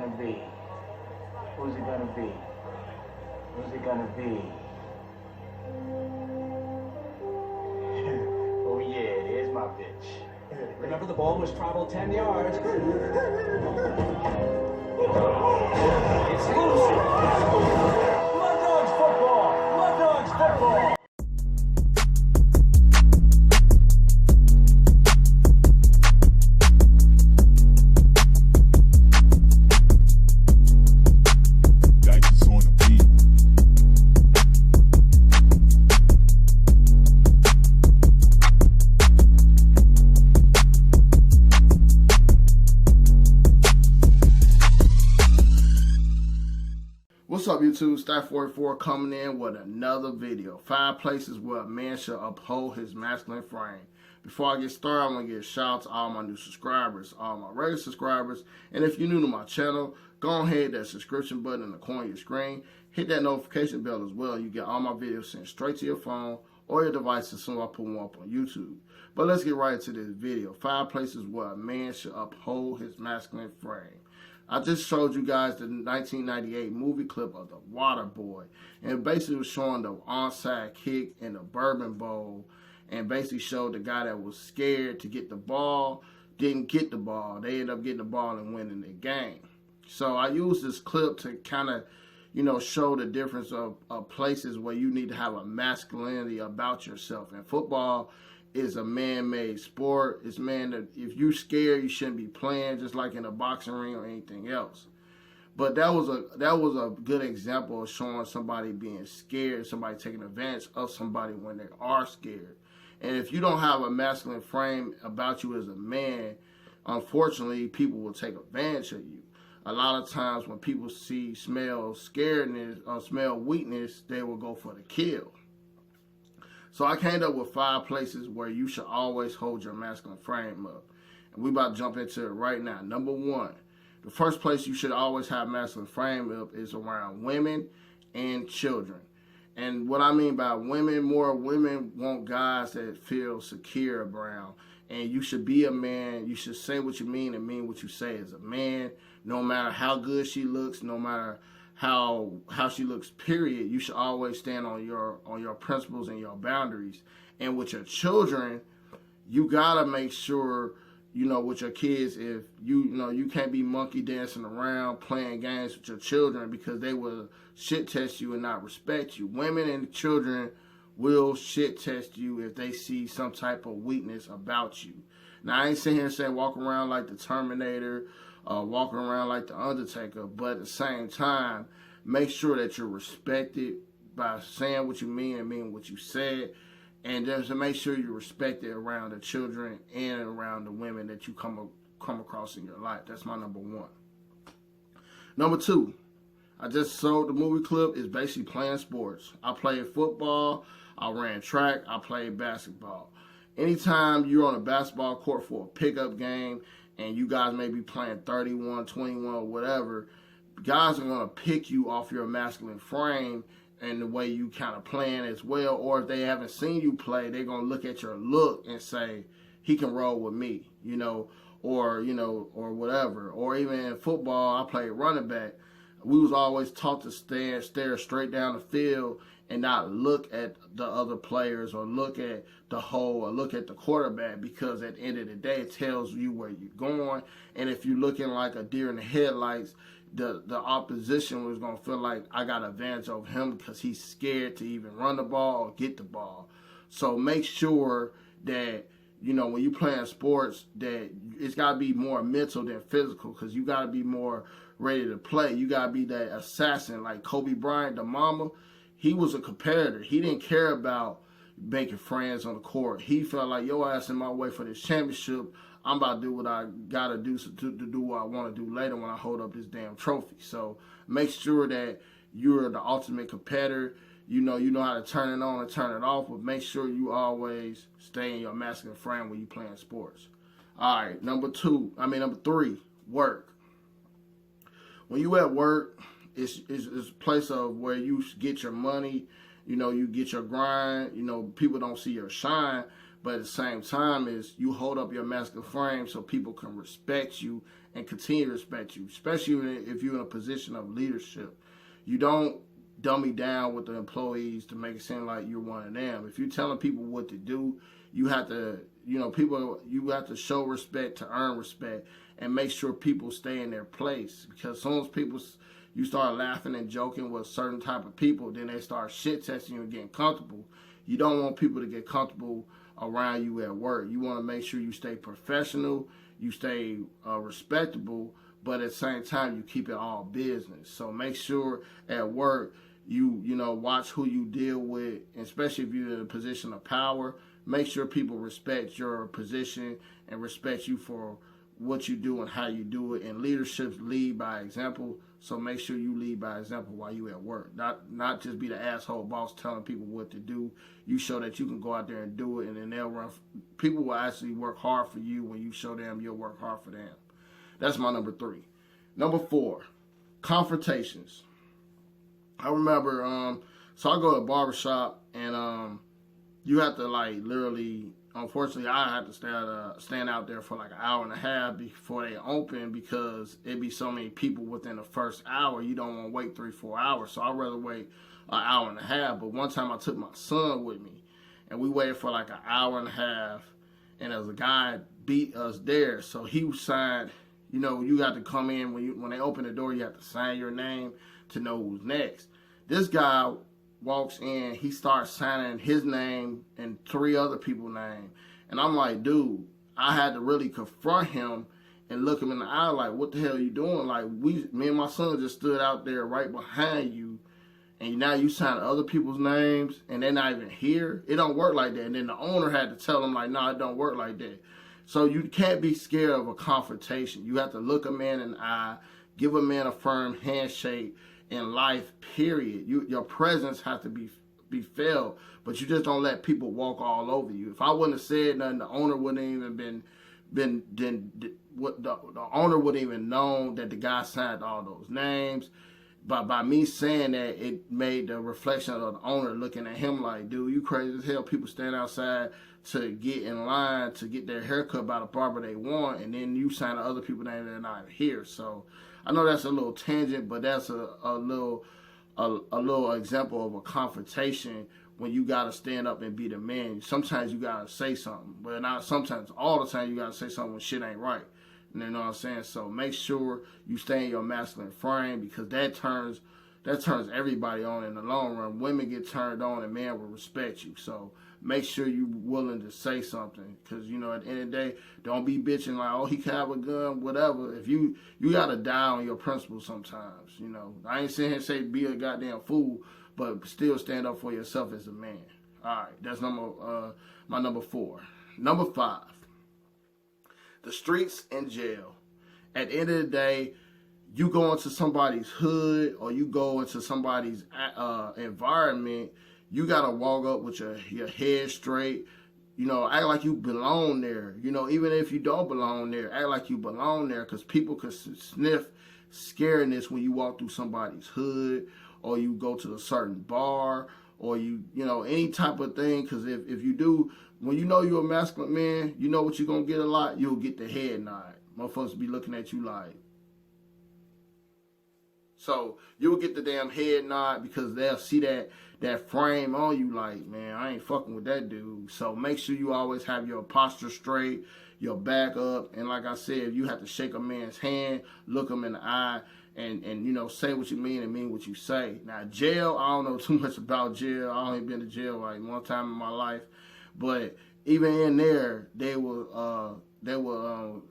gonna be? Who's it gonna be? Who's it gonna be? Oh yeah, there's my bitch. Remember, the ball was traveled 10 yards. It's loose. Mud Dogs football. Mud Dogs football. What's up, YouTube? Staff 44 coming in with another video. 5 places where a man should uphold his masculine frame. Before I get started, I want to give a shout out to all my new subscribers, all my regular subscribers, and if you're new to my channel, go ahead, hit that subscription button in the corner of your screen. Hit that notification bell as well. You get all my videos sent straight to your phone or your device as soon as I put one up on YouTube. But let's get right into this video. 5 places where a man should uphold his masculine frame. I just showed you guys the 1998 movie clip of The Water Boy, and it basically was showing the onside kick in the Bourbon Bowl, and basically showed the guy that was scared to get the ball, didn't get the ball. They ended up getting the ball and winning the game. So I used this clip to kind of, show the difference of places where you need to have a masculinity about yourself. And football is a man-made sport. It's that if you're scared, you shouldn't be playing, just like in a boxing ring or anything else. But that was a good example of showing somebody being scared, somebody taking advantage of somebody when they are scared. And if you don't have a masculine frame about you as a man, unfortunately, people will take advantage of you. A lot of times when people smell scaredness or smell weakness, they will go for the kill. So I came up with 5 places where you should always hold your masculine frame up. And we about to jump into it right now. Number 1, the first place you should always have masculine frame up is around women and children. And what I mean by women, more women want guys that feel secure around. And you should be a man. You should say what you mean and mean what you say as a man. No matter how good she looks, no matter how she looks, period, you should always stand on your principles and your boundaries. And with your children, you gotta make sure, with your kids, if you can't be monkey dancing around playing games with your children, because they will shit test you and not respect you. Women and children will shit test you if they see some type of weakness about you. Now, I ain't sitting here saying walk around like the Terminator, walking around like the Undertaker, but at the same time, make sure that you're respected by saying what you mean and mean what you said, and just to make sure you're respected around the children and around the women that you come across in your life. That's my number 1. Number 2, I just showed the movie clip, is basically playing sports. I played football, I ran track, I played basketball. Anytime you're on a basketball court for a pickup game, and you guys may be playing 31, 21, or whatever, guys are going to pick you off your masculine frame and the way you kind of playing as well. Or if they haven't seen you play, they're going to look at your look and say, he can roll with me, or whatever. Or even in football, I played running back. We was always taught to stare straight down the field and not look at the other players or look at the hole or look at the quarterback, because at the end of the day, it tells you where you're going. And if you're looking like a deer in the headlights, the opposition was going to feel like I got advantage over him because he's scared to even run the ball or get the ball. So make sure that, when you're playing sports, that it's got to be more mental than physical, because you got to be more ready to play. You got to be that assassin like Kobe Bryant, the mama. He was a competitor. He didn't care about making friends on the court. He felt like, your ass in my way for this championship. I'm about to do what I got to do to do what I want to do later when I hold up this damn trophy. So make sure that you're the ultimate competitor. You know how to turn it on and turn it off, but make sure you always stay in your masculine frame when you're playing sports. All right, number 3, work. When you at work, it's a place of where you get your money, you get your grind, people don't see your shine, But at the same time, is you hold up your masculine frame so people can respect you and continue to respect you, especially if you're in a position of leadership. You don't dummy down with the employees to make it seem like you're one of them. If you're telling people what to do, you have to, you have to show respect to earn respect and make sure people stay in their place. Because as soon as you start laughing and joking with certain type of people, then they start shit testing you and getting comfortable. You don't want people to get comfortable around you at work. You want to make sure you stay professional, you stay respectable, but at the same time you keep it all business. So make sure at work you watch who you deal with, especially if you're in a position of power. Make sure people respect your position and respect you for what you do and how you do it. And leaderships lead by example. So make sure you lead by example while you at work. Not just be the asshole boss telling people what to do. You show that you can go out there and do it, and then people will actually work hard for you when you show them you'll work hard for them. That's my number 3. Number 4, confrontations. I remember, so I go to a barbershop, and you have to literally, unfortunately, I had to stand out there for like an hour and a half before they open, because it'd be so many people within the first hour. You don't want to wait 3-4 hours. So I'd rather wait an hour and a half. But one time I took my son with me, and we waited for like an hour and a half, and there was a guy beat us there. So he signed, you got to come in when they open the door, you have to sign your name to know who's next. This guy walks in, he starts signing his name and 3 other people's name. And I'm like, dude, I had to really confront him and look him in the eye like, what the hell are you doing? Like, me and my son just stood out there right behind you, and now you sign other people's names and they're not even here. It don't work like that. And then the owner had to tell him like, no, it don't work like that. So you can't be scared of a confrontation. You have to look a man in the eye, give a man a firm handshake in life, period. Your presence has to be felt, but you just don't let people walk all over you. If I wouldn't have said nothing, the owner wouldn't even the owner wouldn't even known that the guy signed all those names. But by me saying that, it made the reflection of the owner looking at him like, dude, you crazy as hell. People stand outside to get in line to get their haircut by the barber they want, and then you sign the other people's name that are not here. So I know that's a little tangent, but that's a little example of a confrontation when you gotta stand up and be the man. Sometimes you gotta say something, but not sometimes. All the time you gotta say something when shit ain't right. You know what I'm saying? So make sure you stay in your masculine frame, because that turns everybody on in the long run. Women get turned on and men will respect you. So make sure you're willing to say something, because at the end of the day, don't be bitching like, oh, he can have a gun, whatever. If you gotta die on your principles sometimes. I ain't sitting here say be a goddamn fool, but still stand up for yourself as a man. All right, that's my number 4. Number 5. The streets and jail. At the end of the day, you go into somebody's hood or you go into somebody's environment, you gotta walk up with your head straight. Act like you belong there. Even if you don't belong there, act like you belong there, because people can sniff scariness when you walk through somebody's hood, or you go to a certain bar, or any type of thing. Because if you do, when you're a masculine man, you know what you're going to get a lot? You'll get the head nod. Motherfuckers be looking at you like. So you'll get the damn head nod, because they'll see that frame on you like, man, I ain't fucking with that dude. So make sure you always have your posture straight, your back up. And like I said, if you have to shake a man's hand, look him in the eye, and say what you mean and mean what you say. Now, jail, I don't know too much about jail. I only been to jail like one time in my life. But even in there, they will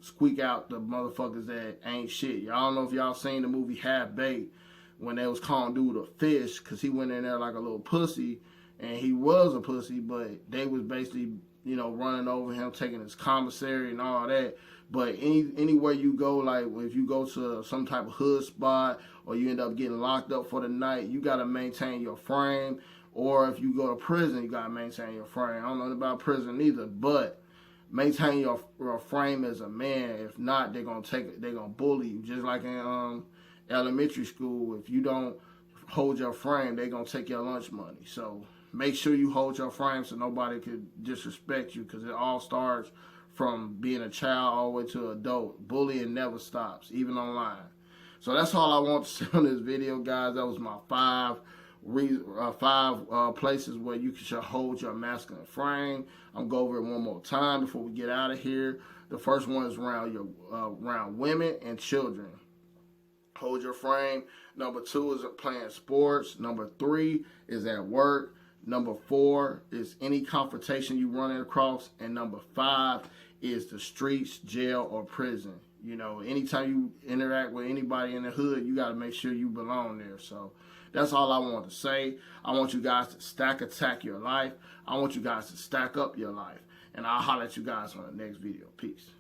squeak out the motherfuckers that ain't shit. Y'all don't know if y'all seen the movie Half Baked, when they was calling dude a fish, because he went in there like a little pussy, and he was a pussy, but they was basically, running over him, taking his commissary and all that. But anywhere you go, like if you go to some type of hood spot, or you end up getting locked up for the night, you got to maintain your frame. Or if you go to prison, you got to maintain your frame. I don't know about prison either, but maintain your frame as a man. If not, they're gonna bully you. Just like in elementary school, if you don't hold your frame, they're gonna take your lunch money. So Make sure you hold your frame so nobody could disrespect you, because it all starts from being a child all the way to adult. Bullying never stops, even online. So that's all I want to say on this video, guys. That was my five places where you should hold your masculine frame. I'm going to go over it one more time before we get out of here. The first one is around women and children. Hold your frame. Number 2 is playing sports. Number 3 is at work. Number 4 is any confrontation you run across. And number 5 is the streets, jail, or prison. You know, anytime you interact with anybody in the hood, you got to make sure you belong there. So that's all I want to say. I want you guys to stack attack your life. I want you guys to stack up your life. And I'll holler at you guys on the next video. Peace.